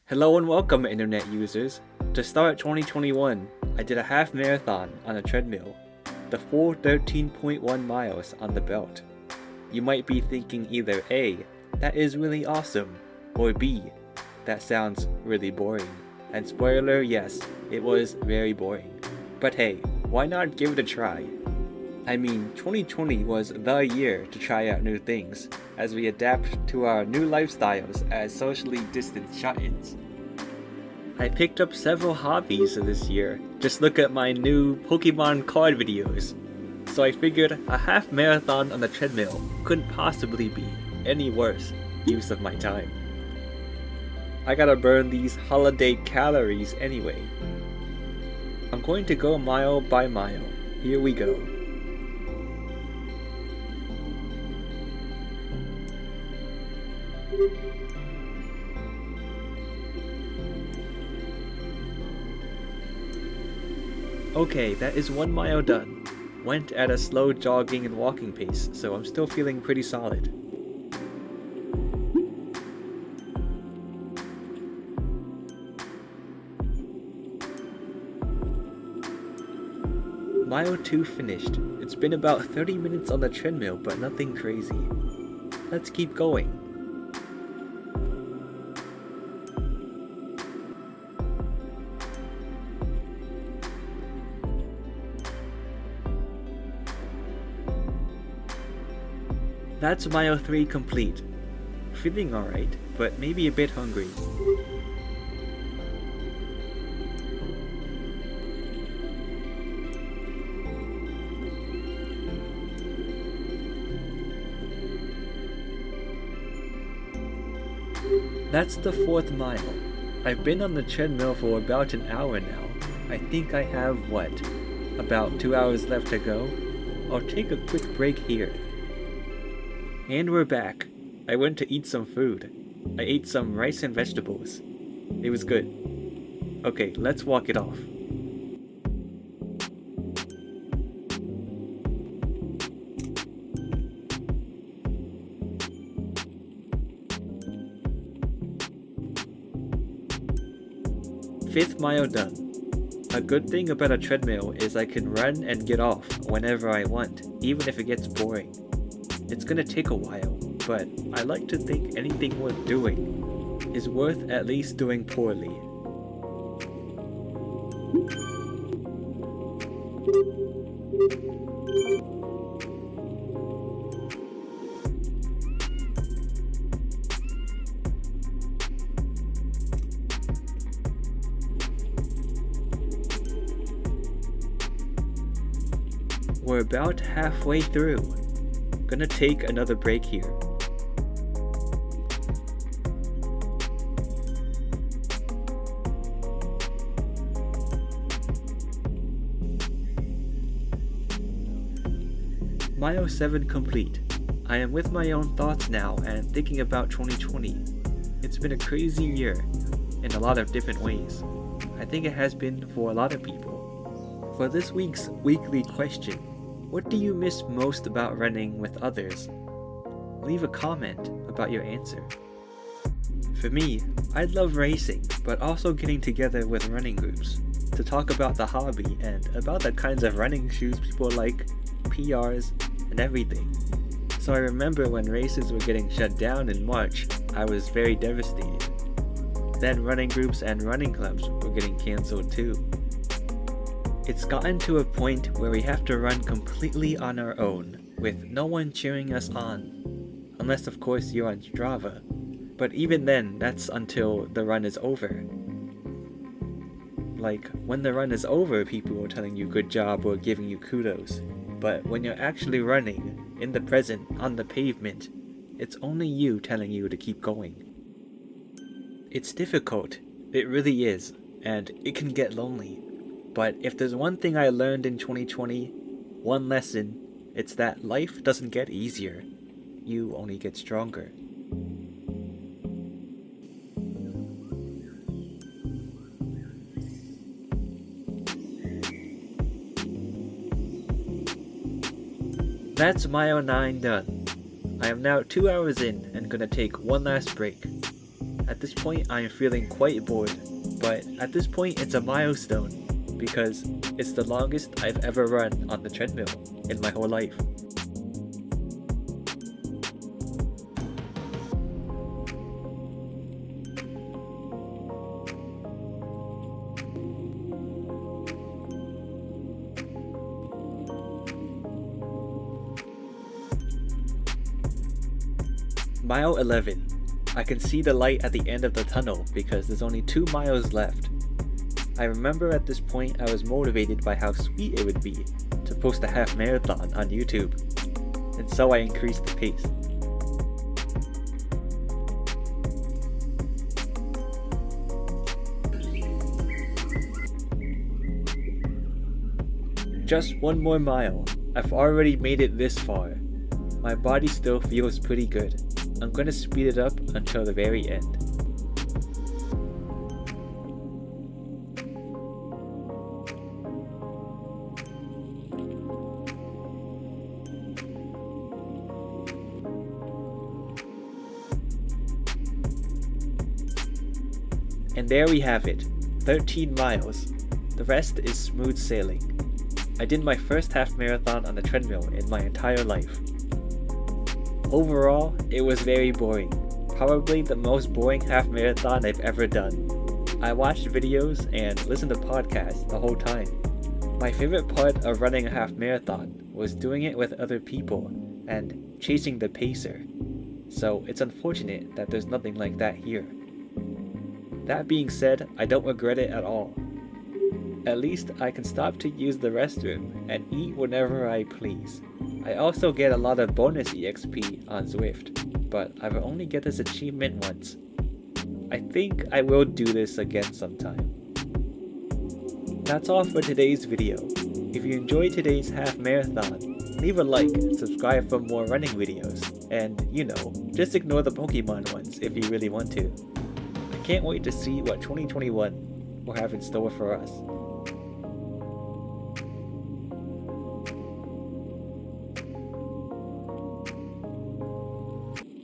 Hello and welcome, internet users. To start 2021, I did a half marathon on a treadmill, the full 13.1 miles on the belt. You might be thinking either A, that is really awesome, or B, that sounds really boring. And spoiler, yes, it was very boring. But hey, why not give it a try? I mean, 2020 was the year to try out new things, as we adapt to our new lifestyles as socially distant shut-ins. I picked up several hobbies this year. Just look at my new Pokemon card videos. So I figured a half marathon on the treadmill couldn't possibly be any worse use of my time. I gotta burn these holiday calories anyway. I'm going to go mile by mile. Here we go. Okay, that is 1 mile done. Went at a slow jogging and walking pace, so I'm still feeling pretty solid. Mile 2 finished. It's been about 30 minutes on the treadmill, but nothing crazy. Let's keep going. That's mile 3 complete. Feeling alright, but maybe a bit hungry. That's the 4th mile. I've been on the treadmill for about an hour now. I think I have, about 2 hours left to go? I'll take a quick break here. And we're back. I went to eat some food. I ate some rice and vegetables. It was good. Okay, let's walk it off. Fifth mile done. A good thing about a treadmill is I can run and get off whenever I want, even if it gets boring. It's gonna take a while, but I like to think anything worth doing is worth at least doing poorly. We're about halfway through. Gonna take another break here. Mile 7 complete. I am with my own thoughts now and thinking about 2020. It's been a crazy year in a lot of different ways. I think it has been for a lot of people. For this week's weekly question, what do you miss most about running with others? Leave a comment about your answer. For me, I love racing, but also getting together with running groups to talk about the hobby and about the kinds of running shoes people like, PRs, and everything. So I remember when races were getting shut down in March, I was very devastated. Then running groups and running clubs were getting cancelled too. It's gotten to a point where we have to run completely on our own, with no one cheering us on. Unless of course you're on Strava. But even then, that's until the run is over. Like, when the run is over, people are telling you good job or giving you kudos. But when you're actually running, in the present, on the pavement, it's only you telling you to keep going. It's difficult, it really is, and it can get lonely. But if there's one thing I learned in 2020, one lesson, it's that life doesn't get easier. You only get stronger. That's mile 9 done. I am now 2 hours in and gonna take one last break. At this point, I am feeling quite bored, but at this point, it's a milestone because it's the longest I've ever run on the treadmill in my whole life. Mile 11. I can see the light at the end of the tunnel because there's only 2 miles left. I remember at this point I was motivated by how sweet it would be to post a half marathon on YouTube, and so I increased the pace. Just 1 more mile. I've already made it this far. My body still feels pretty good. I'm gonna speed it up until the very end. And there we have it, 13 miles. The rest is smooth sailing. I did my first half marathon on the treadmill in my entire life. Overall, it was very boring. Probably the most boring half marathon I've ever done. I watched videos and listened to podcasts the whole time. My favorite part of running a half marathon was doing it with other people and chasing the pacer. So it's unfortunate that there's nothing like that here. That being said, I don't regret it at all. At least I can stop to use the restroom and eat whenever I please. I also get a lot of bonus EXP on Zwift, but I will only get this achievement once. I think I will do this again sometime. That's all for today's video. If you enjoyed today's half marathon, leave a like and subscribe for more running videos, and just ignore the Pokemon ones if you really want to. I can't wait to see what 2021 will have in store for us.